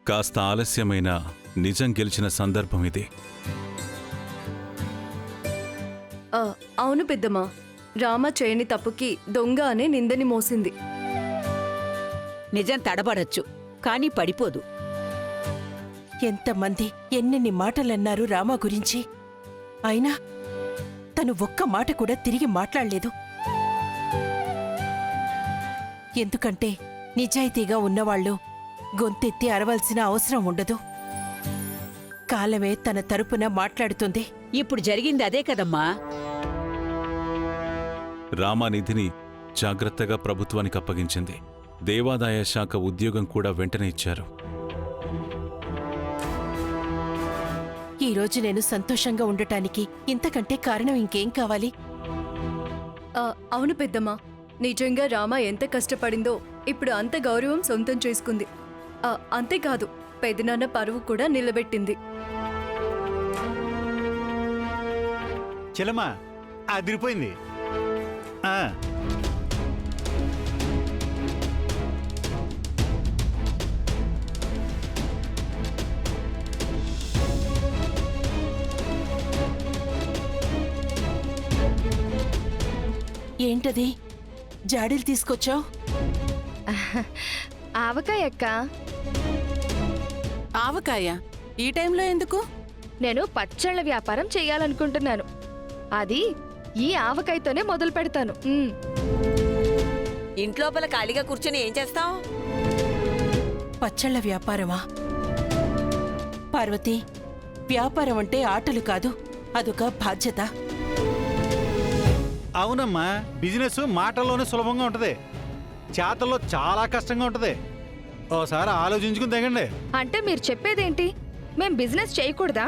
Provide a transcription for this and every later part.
కాస్త ఆలస్యమైన నిజం గెలిచిన సందర్భం ఇది. అవును పెద్దమ్మా, రామ చేయని తప్పుకి దొంగ అనే నిందని మోసింది. నిజం తడబడచ్చు, కానీ పడిపోదు. ఎంతమంది ఎన్నెన్ని మాటలన్నారు రామా గురించి, అయినా తను ఒక్క మాట కూడా తిరిగి మాట్లాడలేదు. ఎందుకంటే నిజాయితీగా ఉన్నవాళ్లు గొంతెత్తి అరవాల్సిన అవసరం ఉండదు. కాలమే తన తరపున మాట్లాడుతుంది. ఇప్పుడు జరిగింది అదే కదమ్మా. రామానిధిని జాగ్రత్తగా ప్రభుత్వానికి అప్పగించింది. దేవాదాయ శాఖ ఉద్యోగం కూడా వెంటనే ఇచ్చారు. ఈరోజు నేను సంతోషంగా ఉండటానికి ఇంతకంటే కారణం ఇంకేం కావాలి? అవును పెద్దమ్మా, నిజంగా రామ ఎంత కష్టపడిందో ఇప్పుడు అంత గౌరవం సొంతం చేసుకుంది. అంతేకాదు, పెదనాన్న పరువు కూడా నిలబెట్టింది. చెల్లమ్మా అదిరిపోయింది. ఏంటది జాడీలు తీసుకొచ్చావు? ఆవకాయ అక్క. ఆవకాయ ఈ టైంలో ఎందుకు? నేను పచ్చళ్ళ వ్యాపారం చెయ్యాలనుకుంటున్నాను. అది ఈ ఆవకాయతోనే మొదలు పెడతాను. ఇంట్లోపల ఖాళీగా కూర్చొని ఏం చేస్తావు? పచ్చళ్ళ వ్యాపారమా? పార్వతి, వ్యాపారం అంటే ఆటలు కాదు, అదొక బాధ్యత. అవునమ్మా, బిజినెస్ మాటల్లోనే సులభంగా ఉంటది, చేతల్లో చాలా కష్టంగా ఉంటది. ఓసారి ఆలోచించుకుని తెగండి. అంటే మీరు చెప్పేదేంటి? మేం బిజినెస్ చేయకూడదా?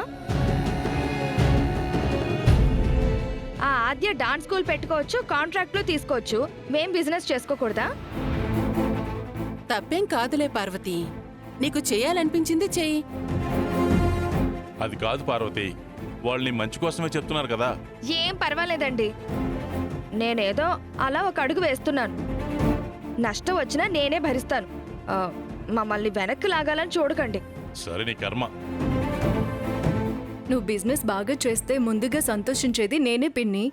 ఆ ఆద్య డాన్స్ స్కూల్ పెట్టుకోవచ్చు, కాంట్రాక్ట్లు తీసుకోవచ్చు. మేం బిజినెస్ చేసుకోకూడదా? తప్పేం కాదులే పార్వతి, నీకు చేయాలనిపించింది చెయ్యి. అది కాదు పార్వతి, వాళ్ళని మంచి కోసమే చెప్తున్నారు కదా. ఏం పర్వాలేదండి, నేనేదో అలా ఒక అడుగు వేస్తున్నాను. నష్టం వచ్చినా నేనే భరిస్తాను. మమ్మల్ని వెనక్కి లాగాలని చూడకండి. సరే, నీ కర్మ. నువ్వు బిజినెస్ బాగా చేస్తే ముందుగా సంతోషించేది నేనే పిన్ని.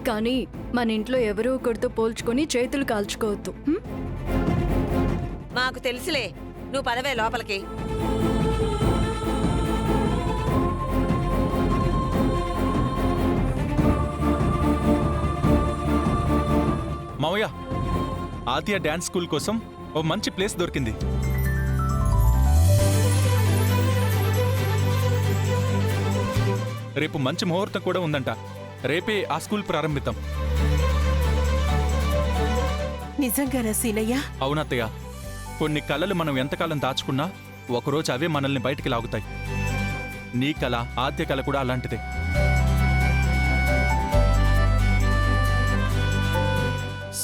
కానీ మన ఇంట్లో ఎవరో ఒకరితో పోల్చుకొని చేతులు కాల్చుకోవద్దు. మాకు తెలుసులే, నువ్వు పదవే లోపలికి. మావయ్య, ఆద్య డాన్స్ స్కూల్ కోసం ఓ మంచి ప్లేస్ దొరికింది. రేపు మంచి ముహూర్తం కూడా ఉందంట. రేపే ఆ స్కూల్ ప్రారంభిద్దాం. నిజంగానా సీనయ్య? అవునత్తయ్య, కొన్ని కళలు మనం ఎంతకాలం దాచుకున్నా ఒకరోజు అవే మనల్ని బయటికి లాగుతాయి. నీ కళ, ఆద్య కళ కూడా అలాంటిదే.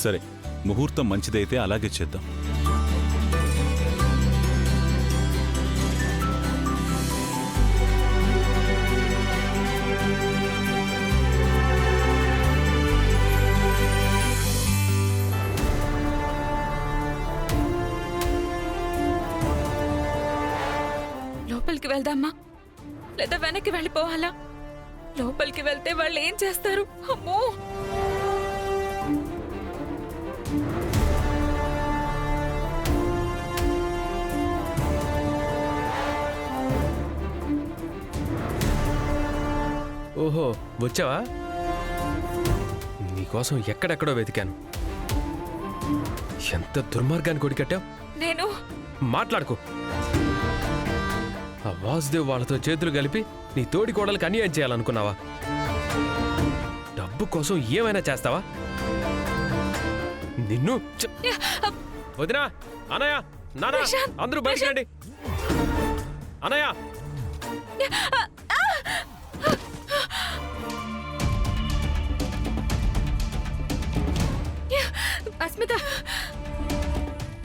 సరే, ముహూర్తం మంచిదైతే అలాగే చేద్దాం. లోపలికి వెళ్దామా లేదా వెనక్కి వెళ్ళిపోవాలా? లోపలికి వెళ్తే వాళ్ళు ఏం చేస్తారు? అమ్మో! ఓహో, వచ్చావా? నీకోసం ఎక్కడెక్కడో వెతికాను. ఎంత దుర్మార్గాన్ని కొడికట్టావు. నేను మాట్లాడుకో. ఆ వాసుదేవ్ వాళ్ళతో చేతులు కలిపి నీ తోడి కోడలకు అన్యాయం చేయాలనుకున్నావా? డబ్బు కోసం ఏమైనా చేస్తావా? నిన్ను వదినా, అనయ్య, నానా, అందరూ బయటికి రండి. అనయ్య, అస్మిత,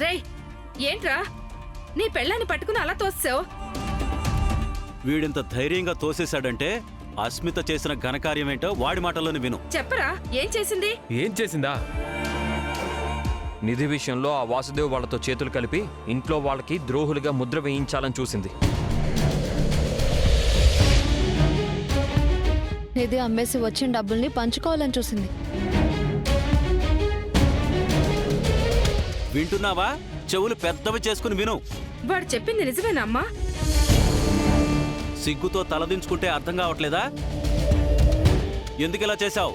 రేయ్, ఏంట్రా నీ పెళ్ళాన్ని పట్టుకుని అలా తోసావు? వీడింత ధైర్యంగా తోసేశాడంటే అస్మిత చేసిన ఘనకార్యమేంటో వాడి మాటల్లోనే విను. చెప్పరా, ఏం చేసింది? ఏం చేసిందా? నిధి విషయంలో ఆ వాసుదేవ్ వాళ్ళతో చేతులు కలిపి ఇంట్లో వాళ్ళకి ద్రోహులుగా ముద్ర వేయించాలని చూసింది. నిధి అమ్మేసి వచ్చిన డబ్బుల్ని పంచుకోవాలని చూసింది. వింటున్నావా? చెవులు పెద్దవి చేసుకుని విను. వాడు చెప్పింది నిజమేనమ్మా? సిగ్గుతో తలదించుకుంటే అర్థం కావట్లేదా? ఎందుకిలా చేశావు?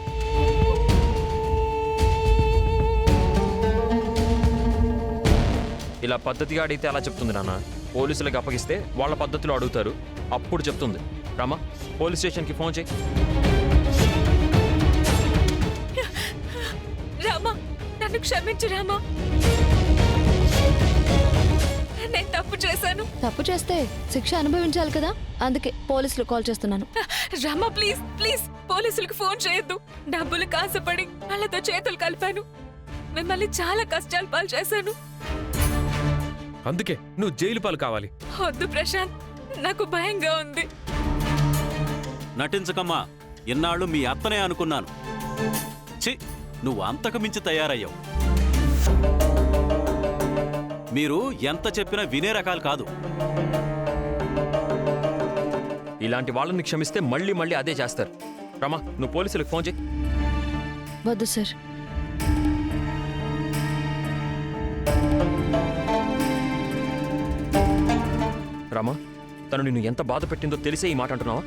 ఇలా పద్ధతిగా అడిగితే అలా చెప్తుంది నాన్న. పోలీసులకు అప్పగిస్తే వాళ్ళ పద్ధతిలో అడుగుతారు, అప్పుడు చెప్తుంది. రామా, పోలీస్ స్టేషన్కి ఫోన్ చేయి. రామా, నన్ను క్షమించు రామా. నేను తప్పు చేశాను. తప్పు చేస్తే శిక్ష అనుభవించాలి కదా, అందుకే పోలీసులు కాల్ చేస్తున్నాను. రామా, ప్లీజ్ ప్లీజ్ పోలీసులకు ఫోన్ చేయొద్దు. డబ్బులు కాసపడి వాళ్ళతో చేతులు కలిపాను. మిమ్మల్ని చాలా కష్టాలు పాలు చేశాను. అందుకే నువ్వు జైలు పాలు కావాలి. వద్దు ప్రశాంత్, నాకు భయంగా ఉంది. నటించకమ్మా. ఇన్నాళ్ళు మీ అత్తనే అనుకున్నాను. ఛీ, నువ్వు అంతకు మించి తయారయ్యావు. మీరు ఎంత చెప్పినా వినే రకాలు కాదు. ఇలాంటి వాళ్ళని క్షమిస్తే మళ్ళీ మళ్ళీ అదే చేస్తారు. రామా, నువ్వు పోలీసులకు ఫోన్ చేయి. వద్దు సార్. రామా, తను నిన్ను ఎంత బాధ పెట్టిందో తెలిసే ఈ మాట అంటున్నావా?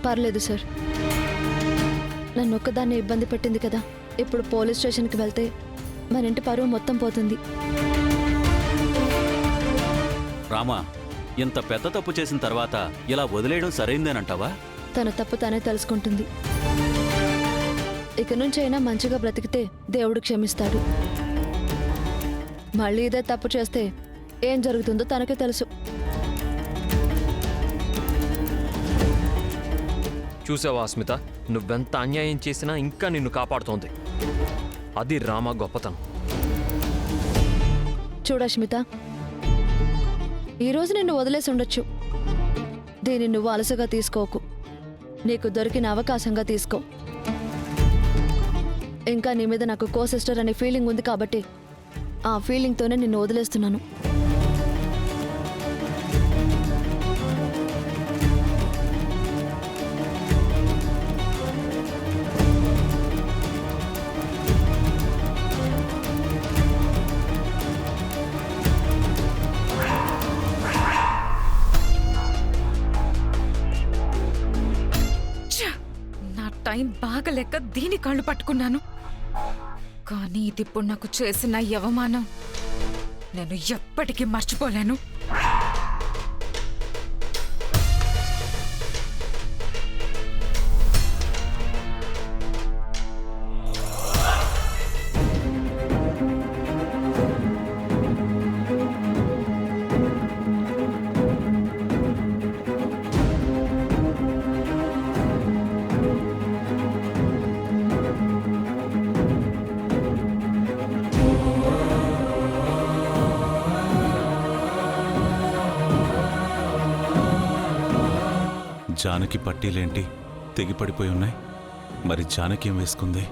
పర్లేదు సార్, నన్ను ఒక్కదాన్ని ఇబ్బంది పెట్టింది కదా. ఇప్పుడు పోలీస్ స్టేషన్కి వెళ్తే మన ఇంటి పరువు మొత్తం పోతుంది. రామా, ఇంత పెద్ద తప్పు చేసిన తర్వాత ఇలా వదిలేయడం సరైందేనంటావా? తన తప్పు తనే తెలుసుకుంటుంది. ఇక నుంచైనా మంచిగా బ్రతికితే దేవుడు క్షమిస్తాడు. మళ్ళీ ఇదే తప్పు చేస్తే ఏం జరుగుతుందో తనకే తెలుసు. చూసావా అస్మిత, నువ్వెంత అన్యాయం చేసినా ఇంకా నిన్ను కాపాడుతోంది. అది రామ గొప్పతనం. చూడష్మిత, ఈరోజు నిన్ను వదిలేసి ఉండొచ్చు. దీన్ని నువ్వు అలసగా తీసుకోకు. నీకు దొరికిన అవకాశంగా తీసుకో. ఇంకా నీ మీద నాకు కో సిస్టర్ అనే ఫీలింగ్ ఉంది కాబట్టి ఆ ఫీలింగ్తోనే నిన్ను వదిలేస్తున్నాను. టైం బాగా లెక్క దీని కళ్ళు పట్టుకున్నాను. కానీ ఇది ఇప్పుడు నాకు చేసిన ఈ అవమానం నేను ఎప్పటికీ మర్చిపోలేను. జానకి పట్టీలేంటి తెగిపడిపోయి ఉన్నాయి? మరి జానకి ఏం వేసుకుంది?